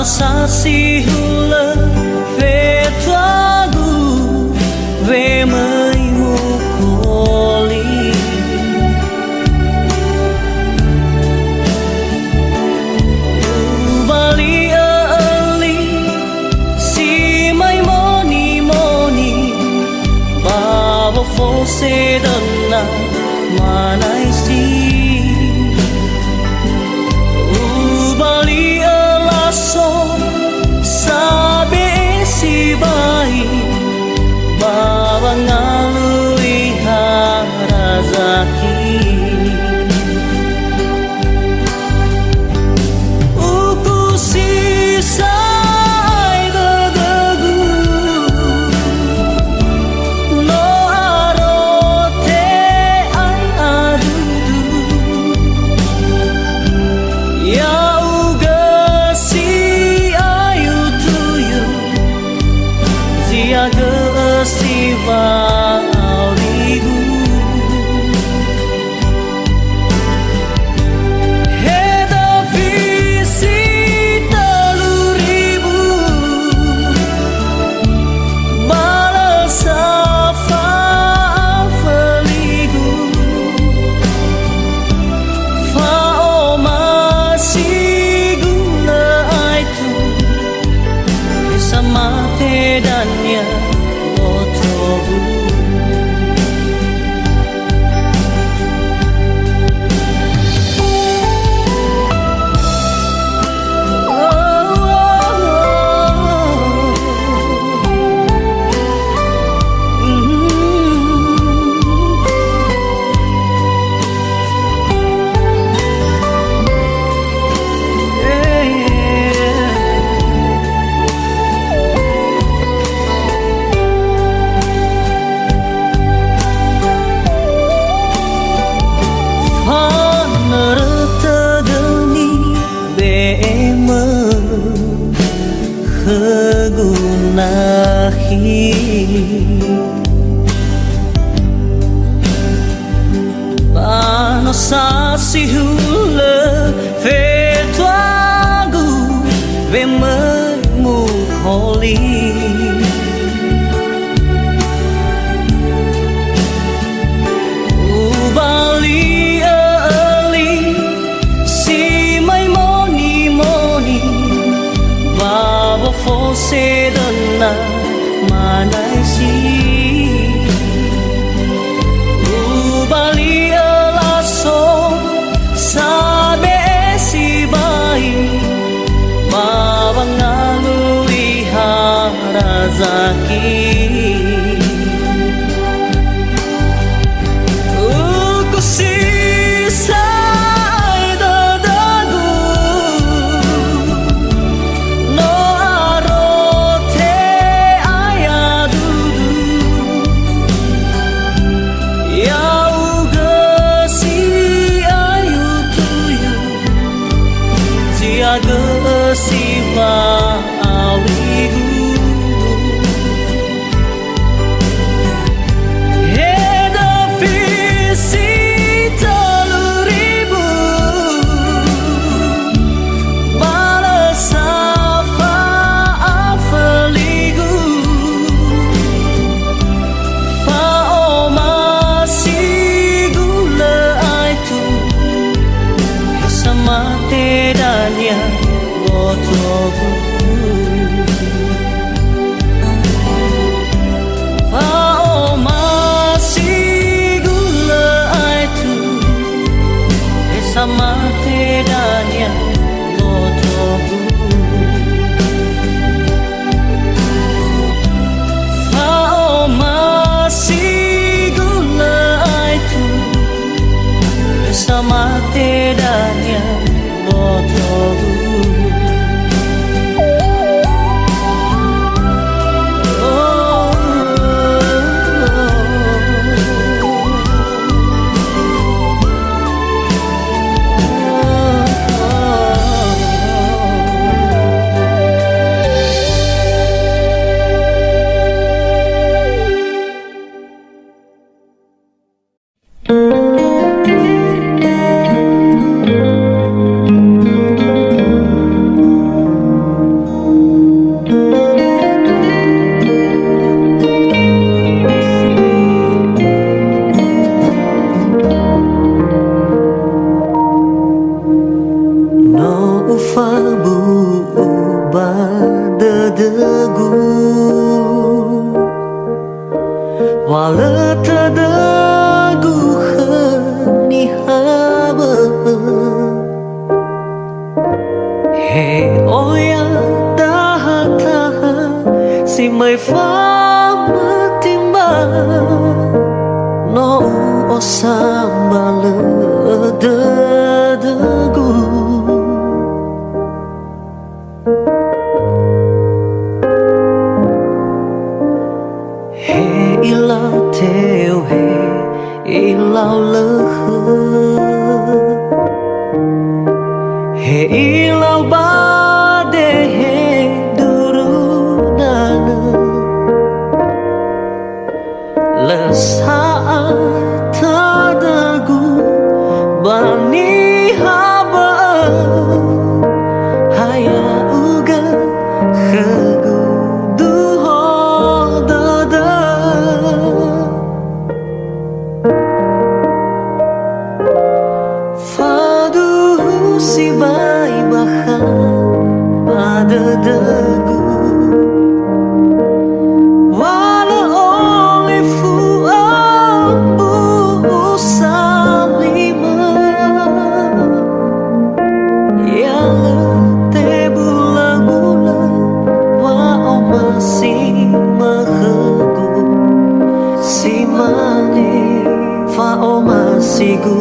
Sasi hula ve tuagu ve mai mukoli bali ali si mai moni moni baba fosse donna manai si bali alaso sabi si bayi baba ngalui harazaki uku sisai gagagu no arote ai adudu ya siva aurigu heda visita luribu balasa faligu fa oma siguna aitu sama tedannya kegunahi panosasi hula ve tuagu ve mukoli ubali ali si mai moni moni baba fosse donna manai si ubali alaso sabe si bayi baba ngalui harazaki uku sisai dadagu no arote ayadudu yauga si ayu tuyu siaga siva aurigu heda visita luribu balasa faligu fa oma sigula aitu sama tedanya botogu fa oma sigula aitu sama tedanya botogu fa oma sigula aitu sama tedanya botogu oh. degu wala tadegu hani haba he oya taha taha si mai fa matimba no osamba le degu ilau theo he ilau lơ he ilau ba de he duru dana la saat tadagu bani haba haya uga khegu si bai baha pada degu wala olifu ambu salima ya te bula bula wa masih mahagu si mane fa o masih gu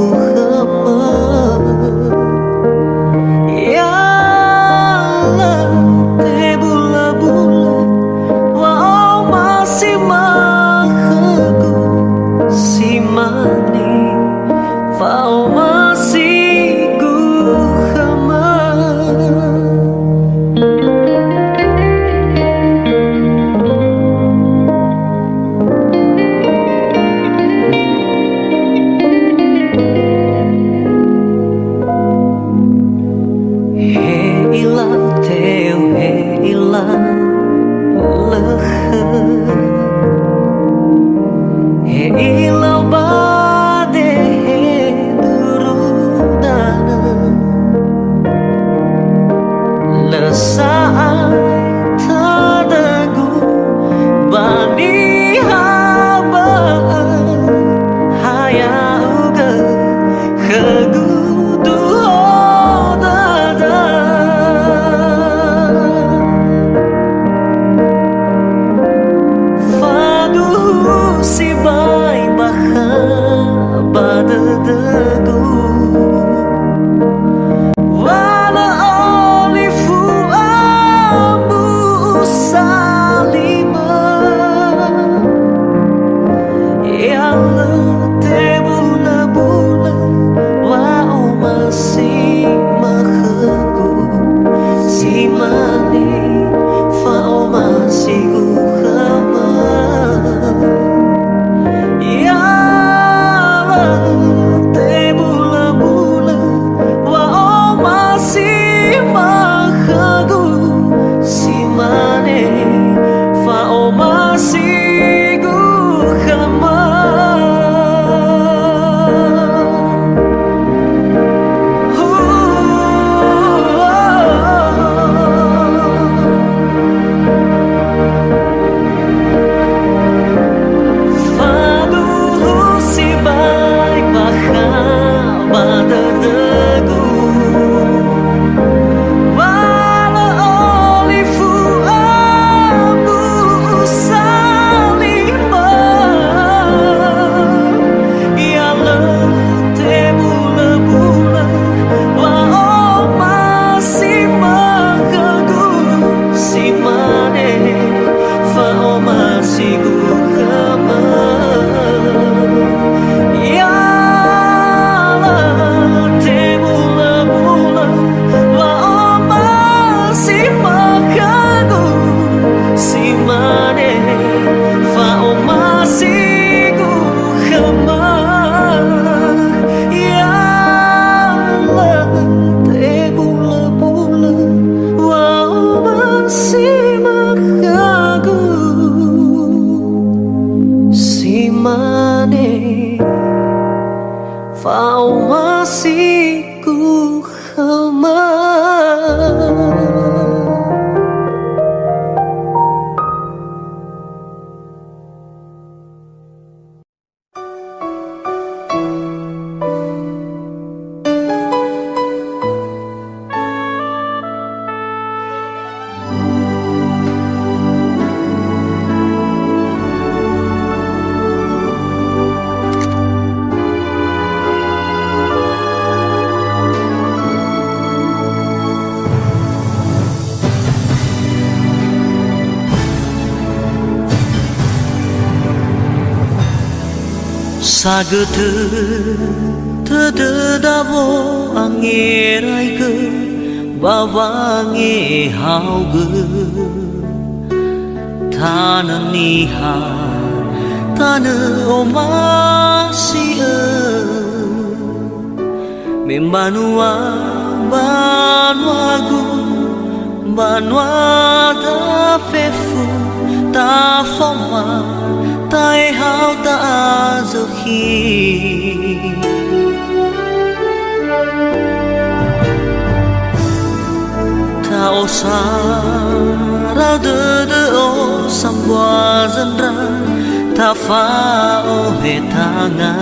Sagete tededabo angerai ke bawange hauge tana niha tana omasia membanua banuagu banua da fefu ta foma tai hao ta azuhi ta osara de o sambua zendra ta fa o hetanga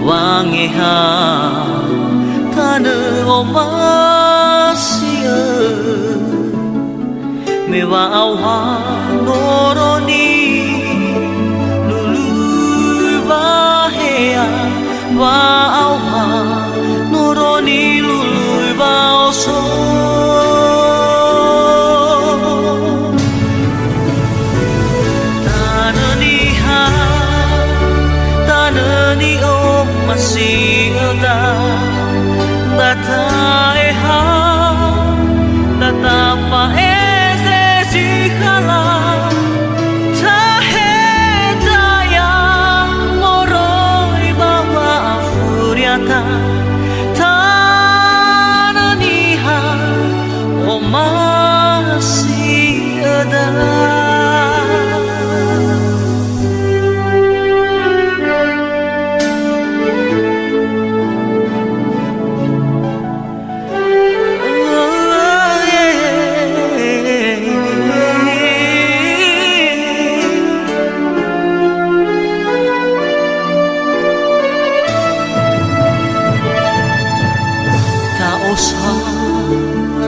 wange ha tana o masia me wa au ha noroni lulu ba hea wa au ha noroni lulu ba oso tanani ha tanani o masih da data e ha data pa e tananiha o masih ada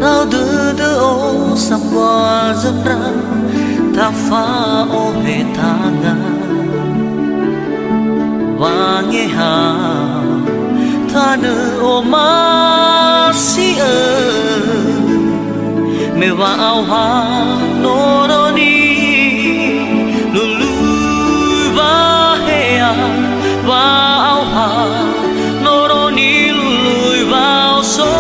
rau de o sambua zendra ta fa o hetanga wange ha tana o masia me wa au ha noroni lulu va hea wa au ha noroni lulu va so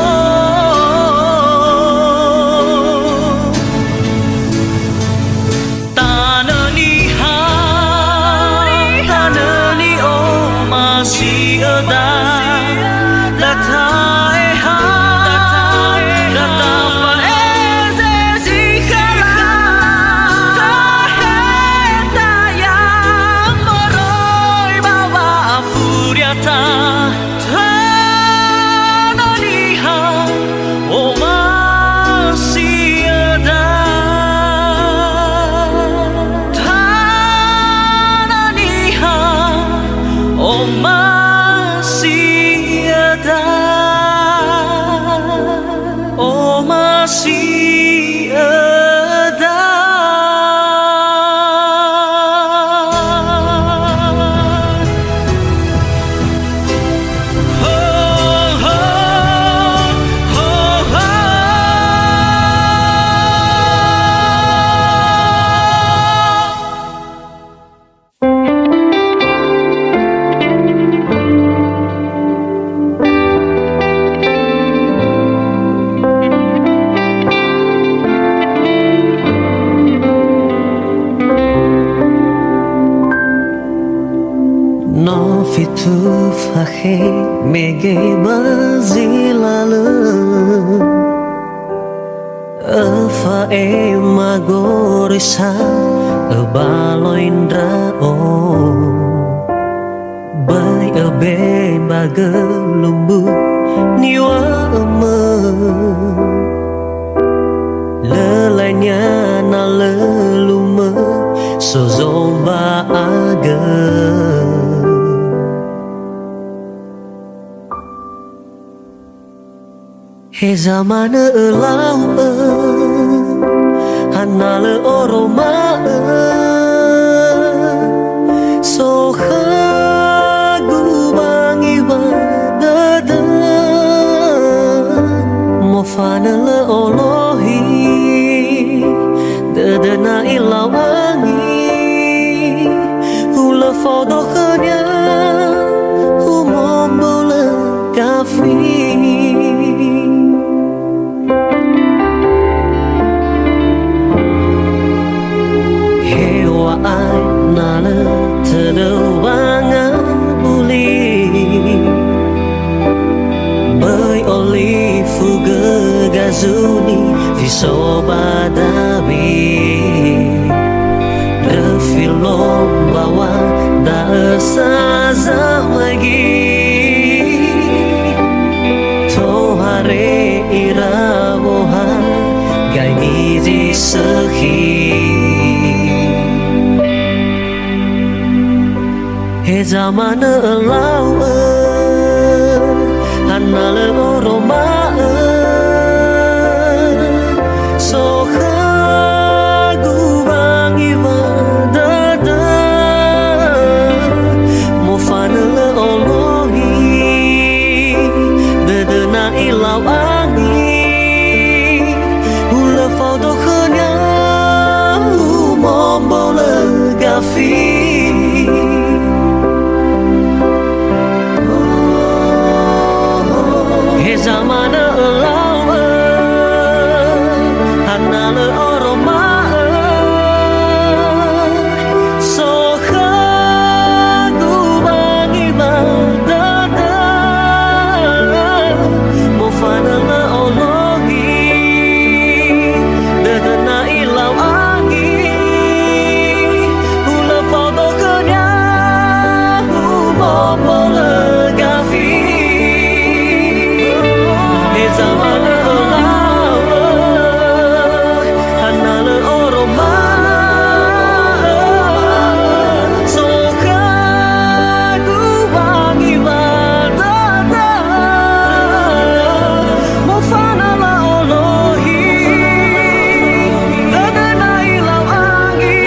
Fitu fahe mege bazilale Afa e magorisa Baloindra o Bai ebe bagelumbu Niwa eme Lelainya na lelume Sozomba aga He zaman elau hanale oroma soha gubangi wadada mofana le olohi dadana ilawangi hula فضخني هموم بولا كافي Hewa ai nala terdewangan buli Bởi oli fuga gazuni Vì sobadabi Refilom bawa da saza lagi Tohare irawoha Gai miji sehi He zaman elau Hanale oroma Soha gubangi wadada Mofana le olohi Dedena ilau angi Hula faudo khenya Humombo le gafi Zaman elau hanale oroma soha gubangi madada mofana le ologi dedena ilau angi hula foto kenya humombo le gafi Zaman elau hanale oroma soka gubangi wadada mofana la olohi dedena ilau angi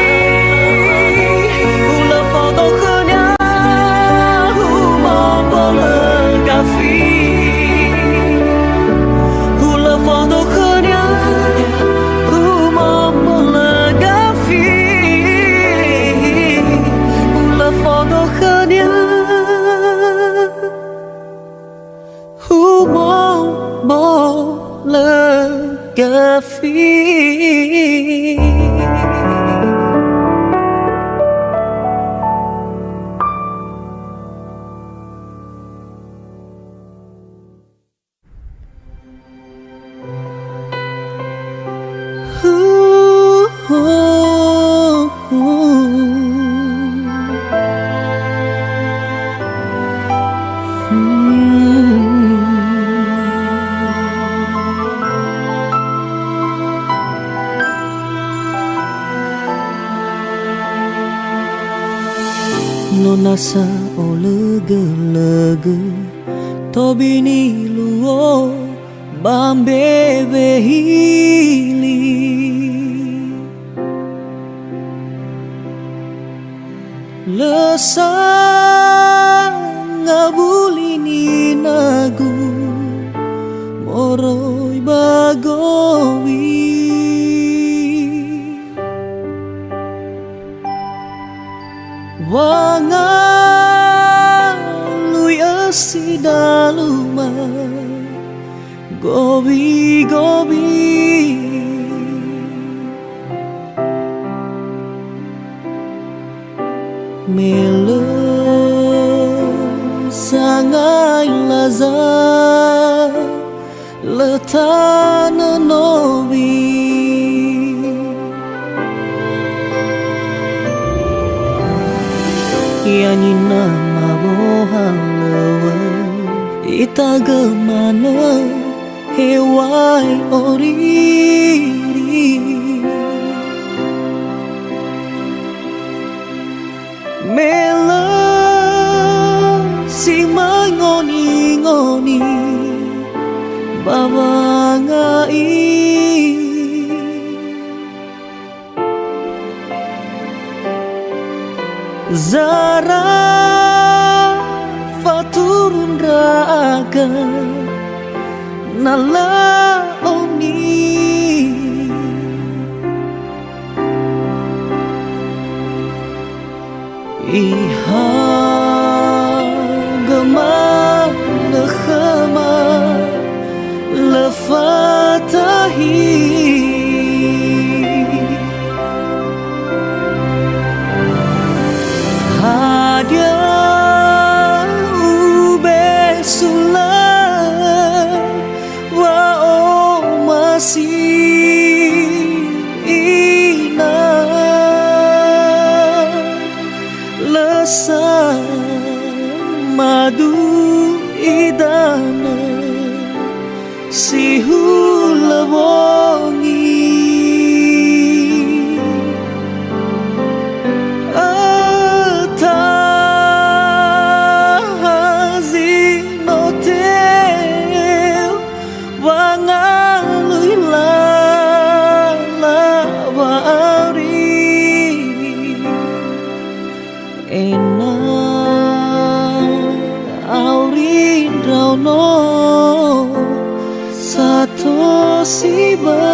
hula foto khenya humombo le gafi Foto khenya humombo le gafi Ula foto khenya humombo le gafi Nonasa o lege Tobini luo bambebe hili Lesa ngabulini nagu Moroi bagowi Wangalui asidaluma Gobi Mele sangai laza Letana nobi Yani nama bohalawa Itagemana hewai oriri Mela si ngoni babangai Zara faturun raga nala oni Iha si hula bongi Siba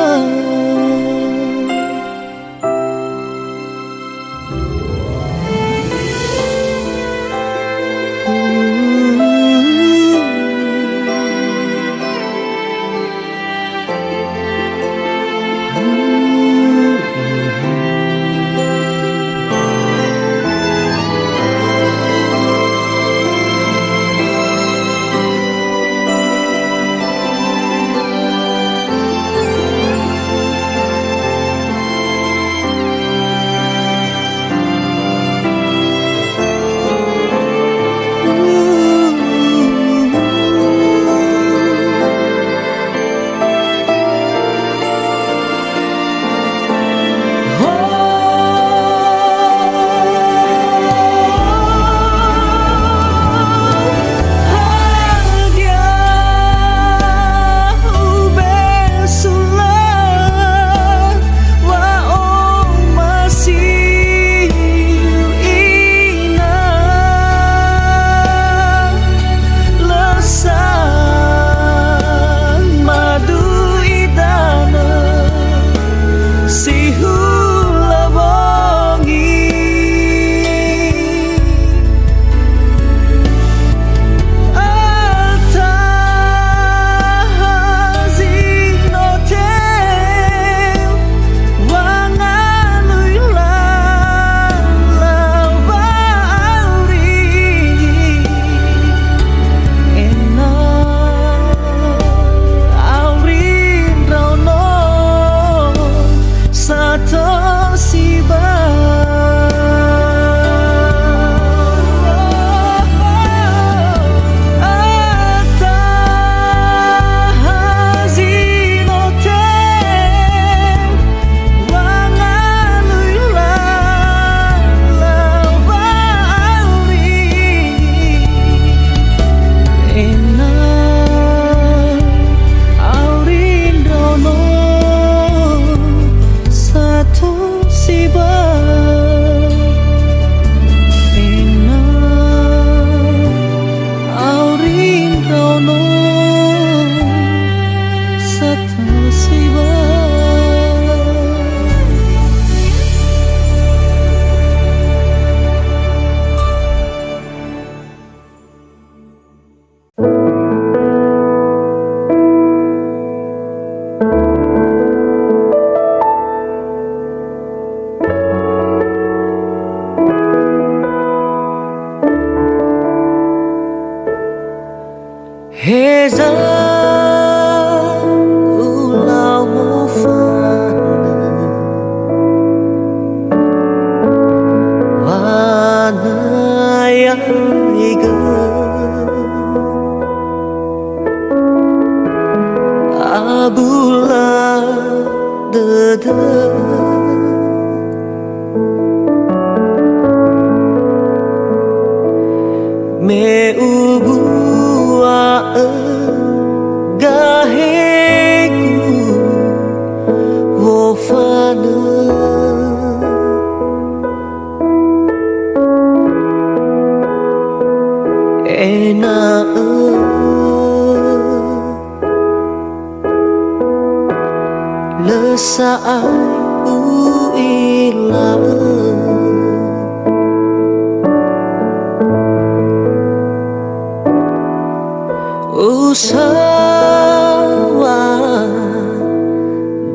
Heza ulau mufana Wanaya iga Abula dada Me ubua gaheku wofana ena lesai uila usawa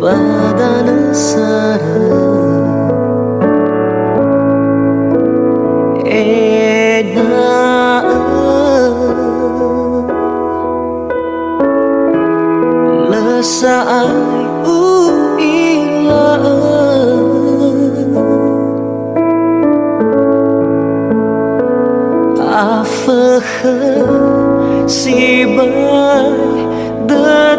badan sara ena lesai uila afakha si bai da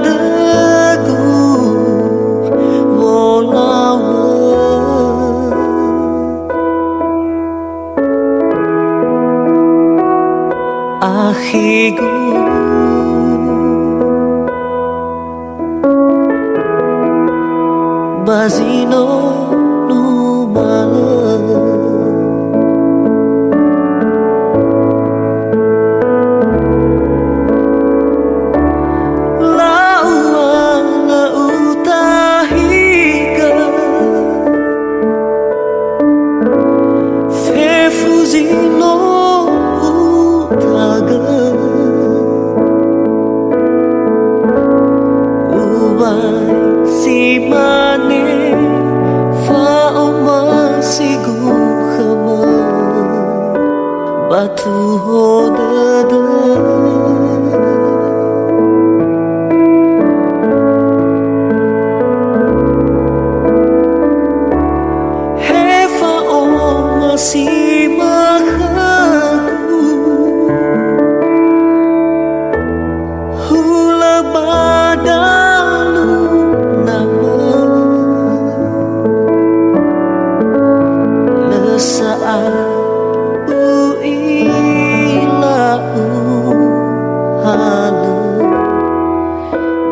Bazino no malam batu hodada hefa o masih makaku hula badalu nama lesaat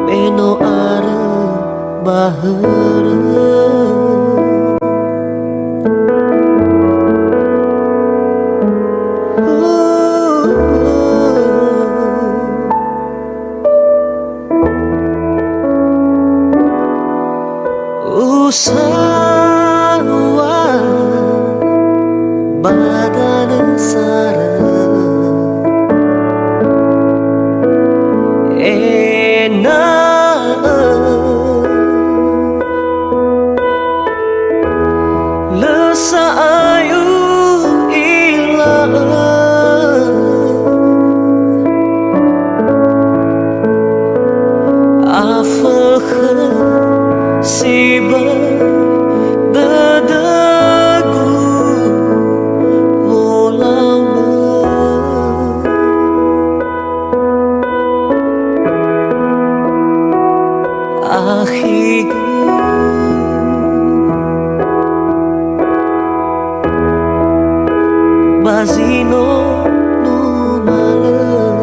meno ara bahara usawa badan sara Lesayu ilah afakha siba dadaku volama akhiku Bazino no malam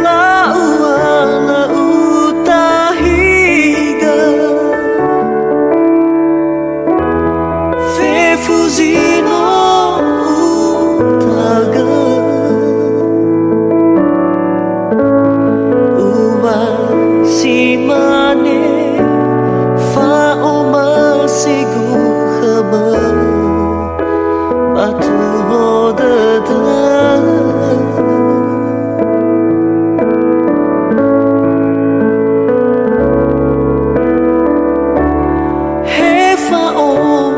la utahiga fe fuzino utaga uba simane batu hodada hefa o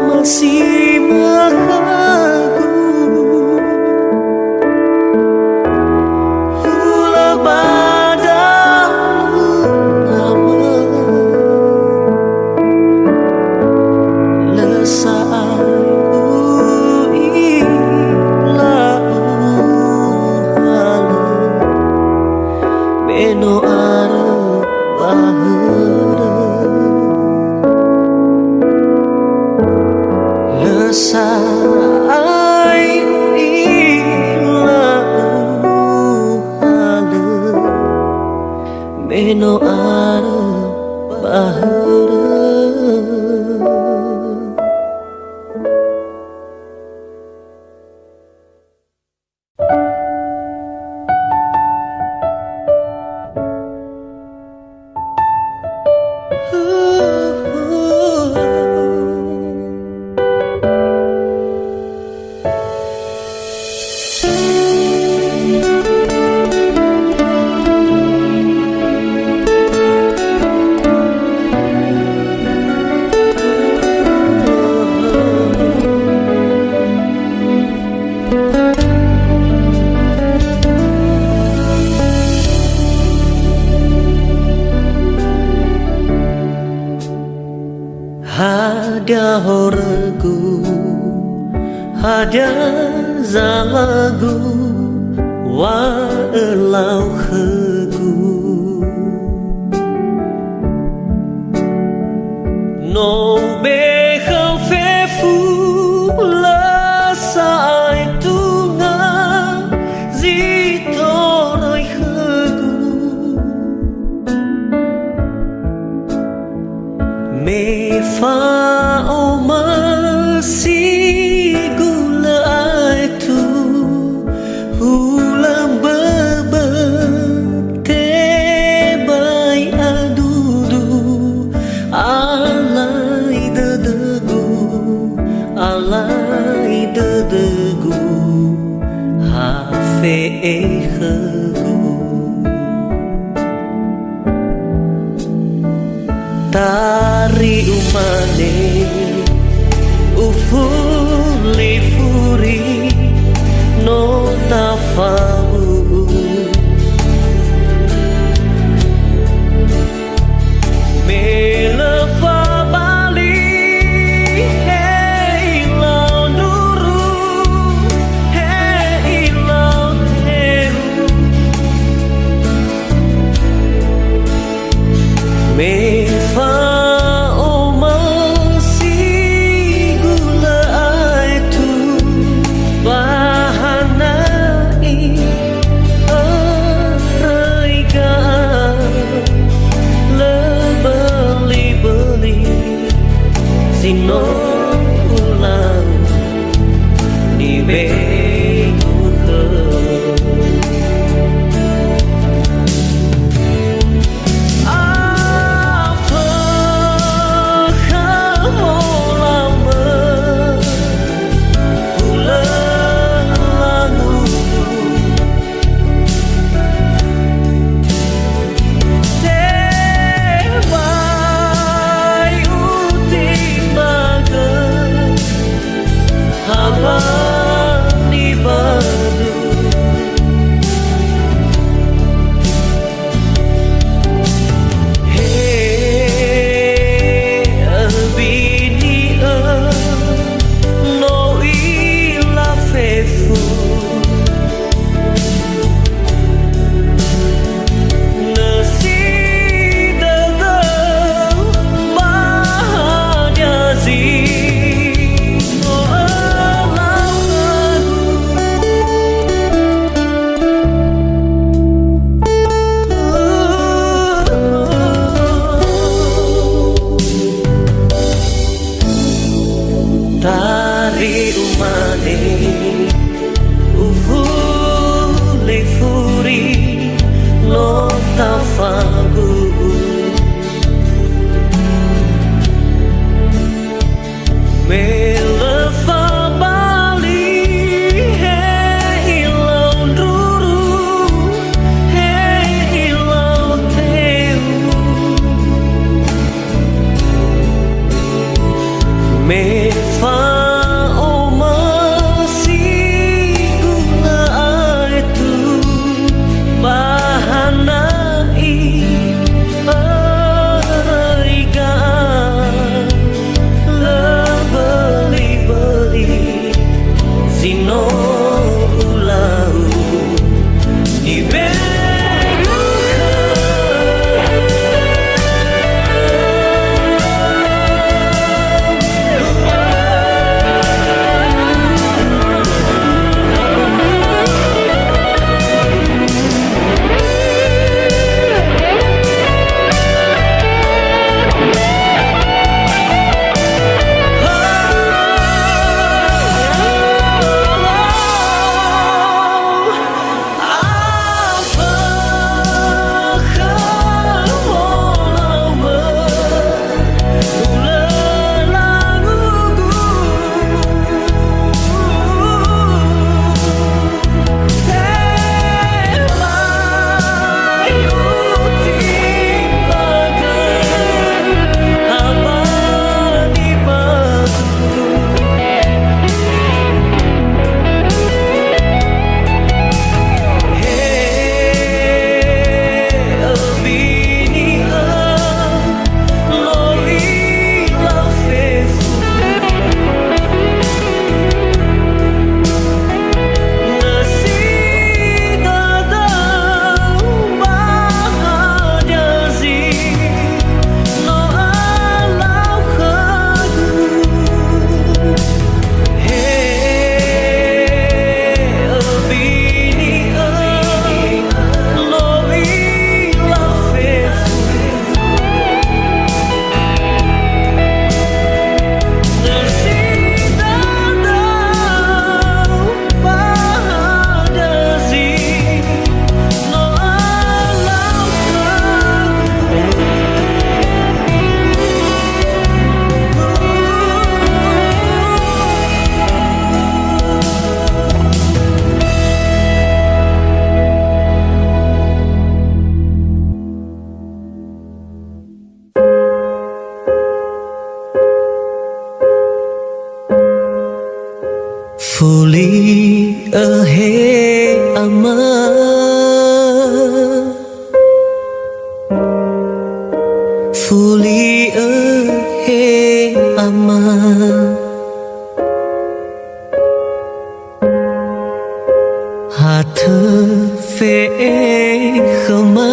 masih makaku hula badalu nama lesaat meno ara bahara lesai ilahu hala meno ara bahara Hada horagu, hada zalagu, wa elau khegu. No be khafefu la sai tunga zito khgu tari umane ufuli furi no tafabu melefa bali hey lau nuru hey lau teru me fa Sino ulang di begu ke apa kamu lama ulang lalu Habani Fuli he ama Fuli he ama Hat fe khama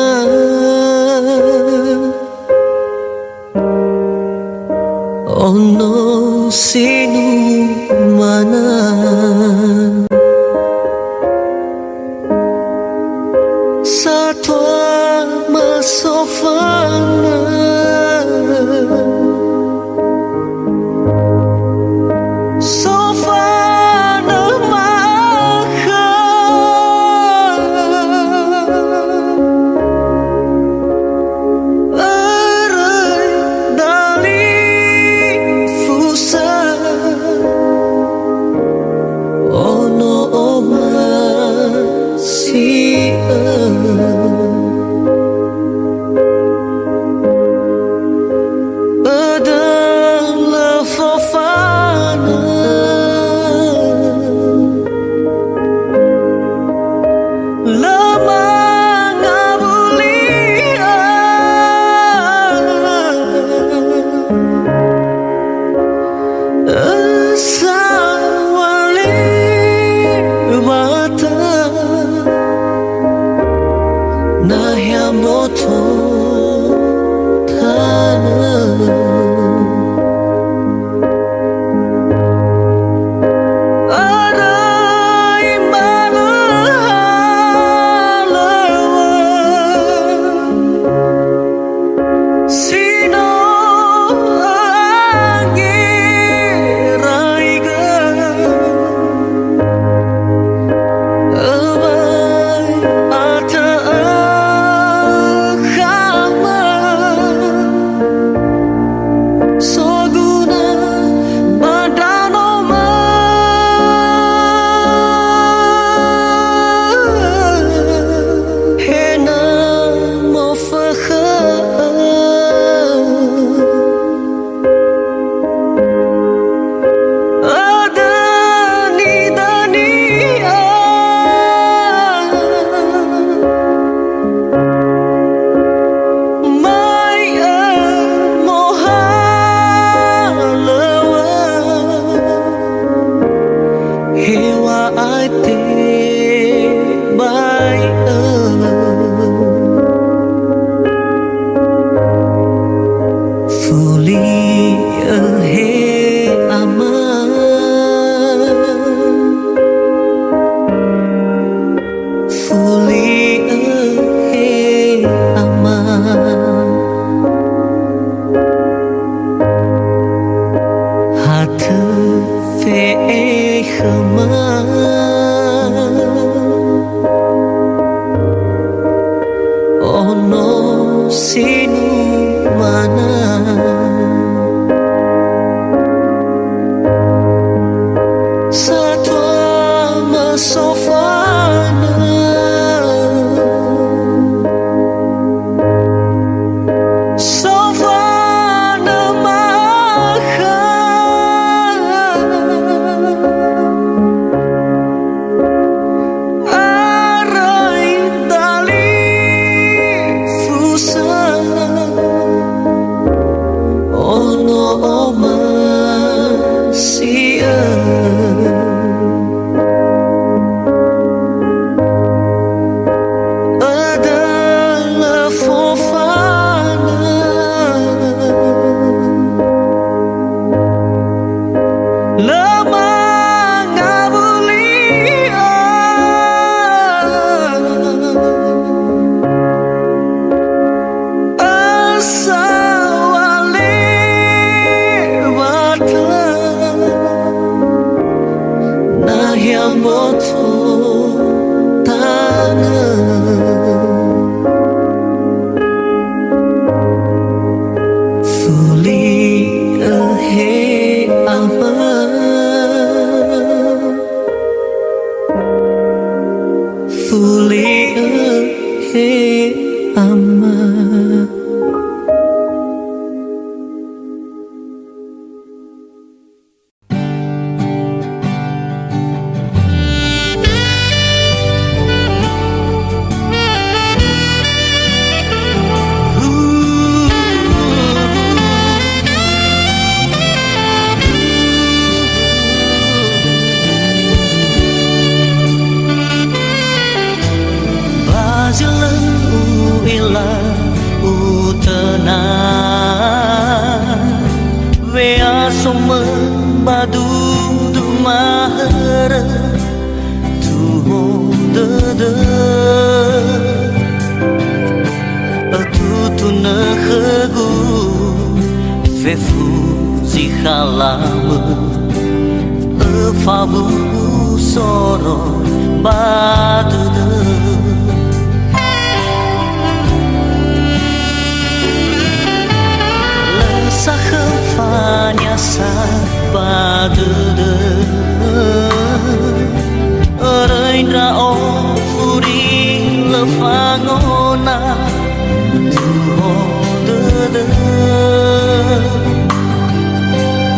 Ono sinu mana Satwa masofana Sofana maha Erai dali fusa Ono oma si adalah fafana lama ngabulia asawali mata nahya moto Ono sinu mana Satwa masofana Sofana maha Arai dali ono oma sia adalah fofana lama ngabulia yang boto tangan Fuli he ama Fuli he ama soro batu lesah kefanya batu Reindra o furi lefangona tuho de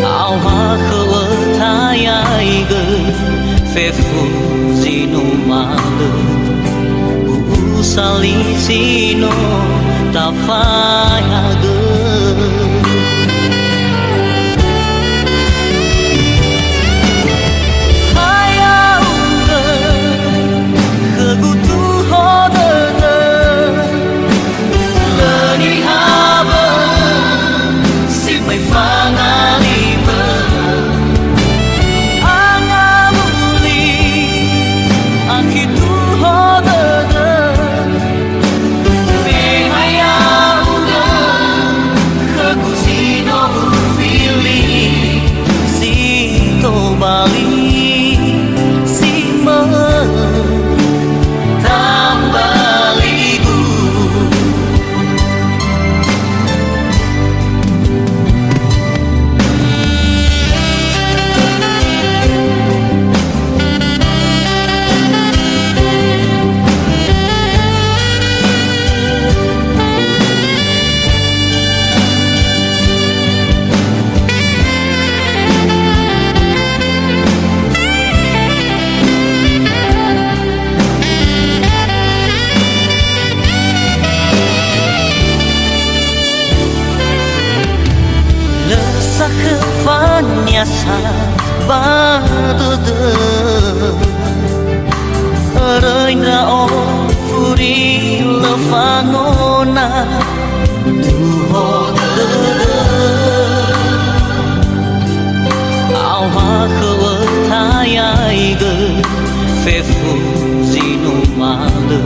ao ha khơ thai gơ phê phu zino malu bu sali sino ta phai gơ Reindra o furi lefangona tuho ao ha khơ thai gơ phê phu zino malu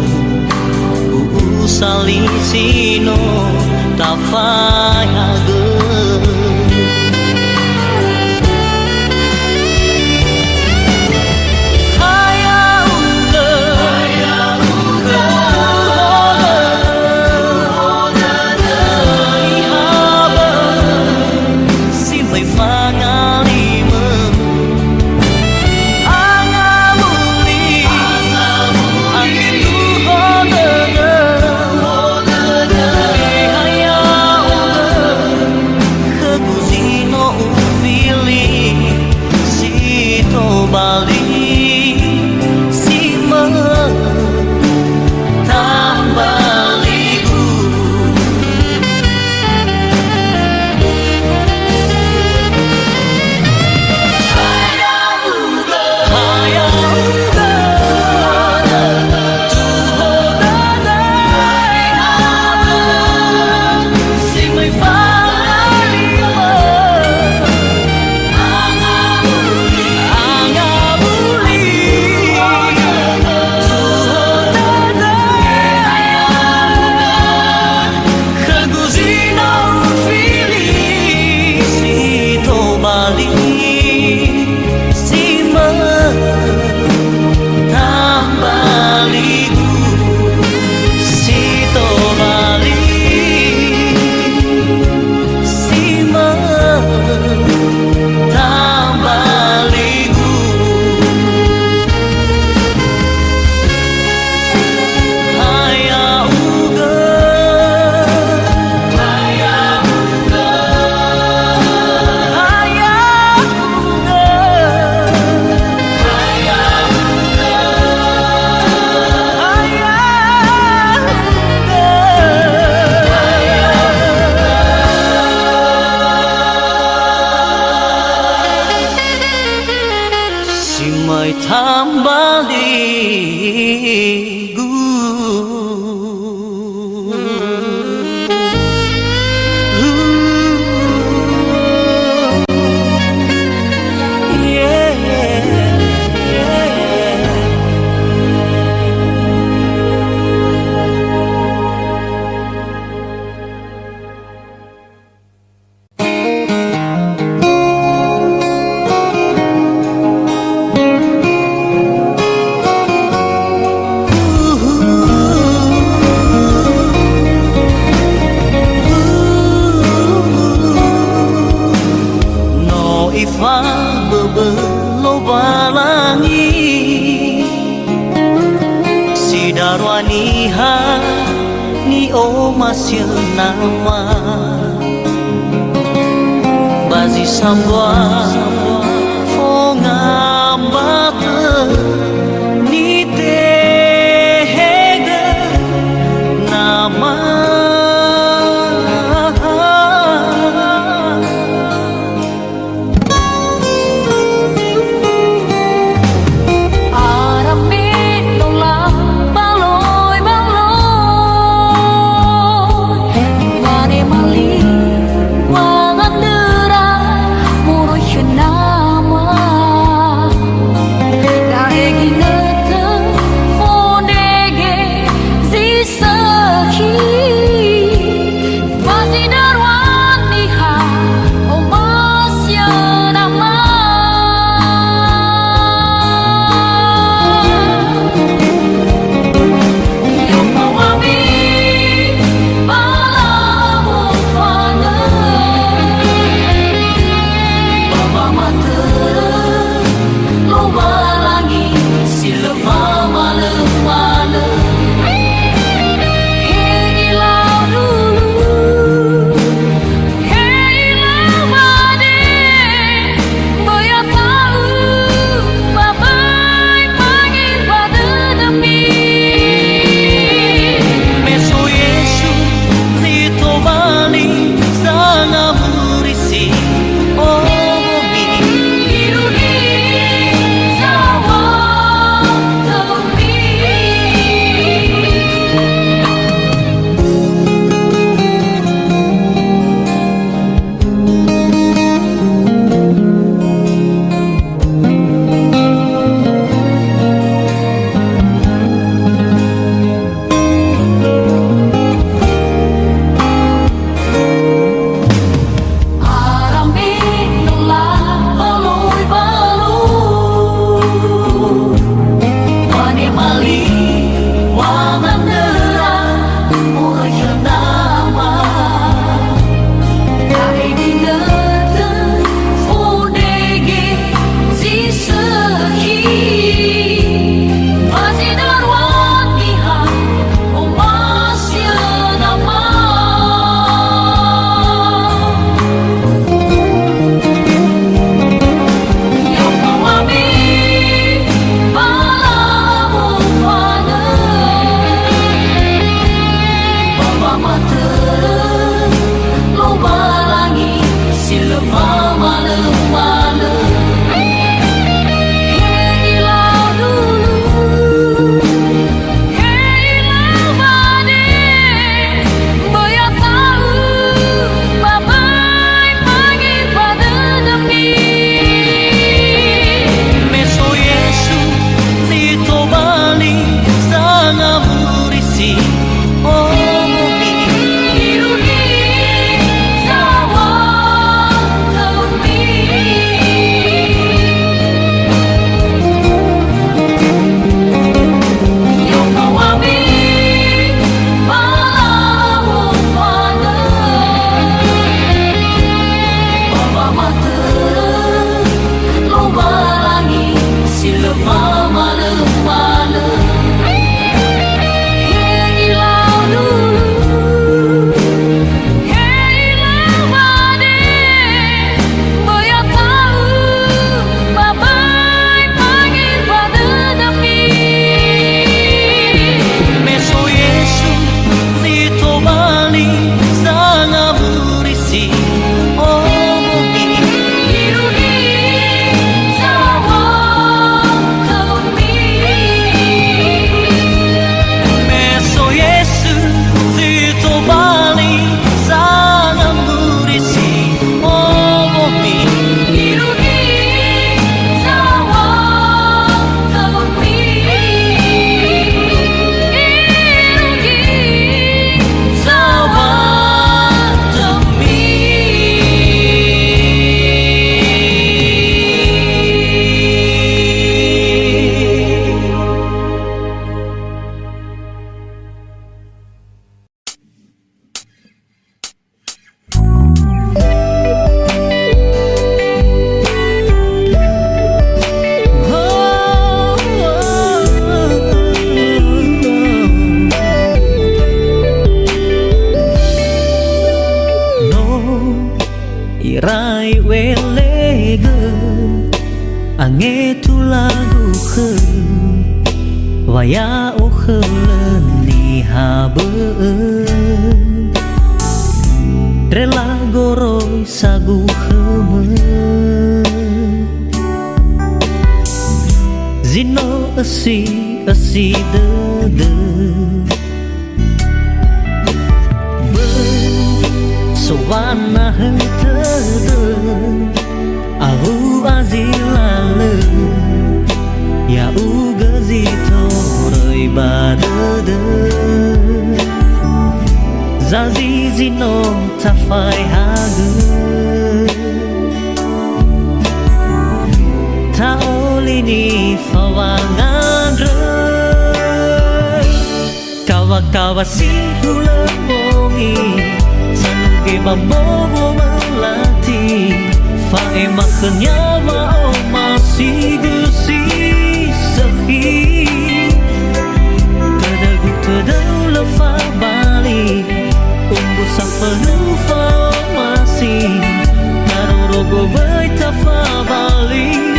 bu sali sino ta phai gơ ha ni o masih nama bazi sambwa fonga bata ni te hega nama Wangan derang muruh waya ukheleuni habeun rela goroy saguheun zino esi dede sowana hentede ahu azilale ya uga zitoroi badede zazi zino tafai hage taolini fawangan re kawa-kawa si hulemongi sanuge mamomo melati fae makanya mau masih gusi sehi tedagu tedau lefa bali umbu safenu fa masih karo rogo baita fa bali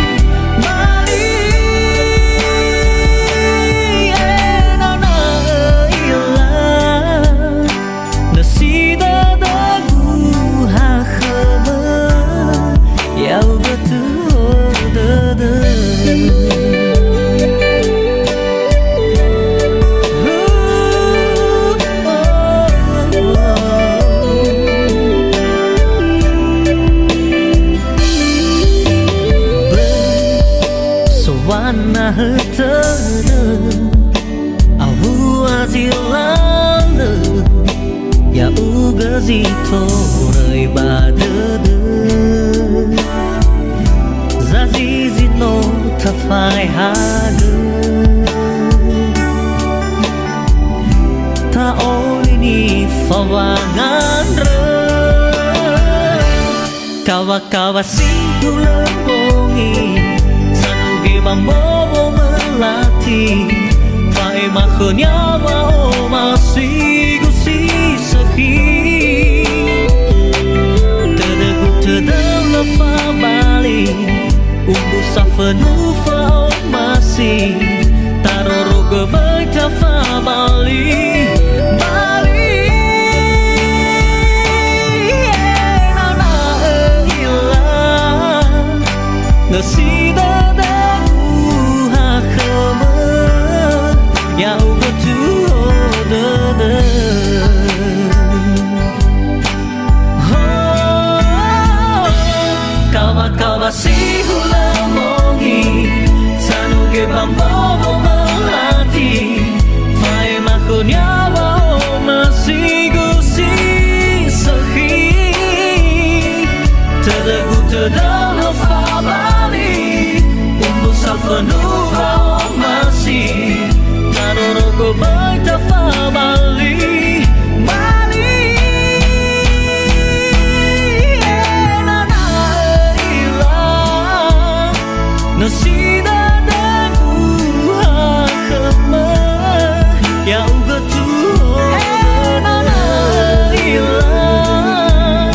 wana hetene ahu azilane ya uga zitorei badede zazi zino tafai hage taolini fawangan re kawa-kawa si hulemongi mamomo melati fae makanya mau masih gusi sehi tedagu tedau lefa bali umbu safenu fa masih taro rogo baita fa bali nasida ya uga tuodede kawa-kawa si hulemongi sanuge mamomo melati fae makanya mau masih gusi sehi tedagu tedau lefa bali umbu safenu fa masih rogo baita fa bali bali nana ilang nasida dagu hakama ya uga tu nana ilang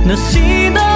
nasida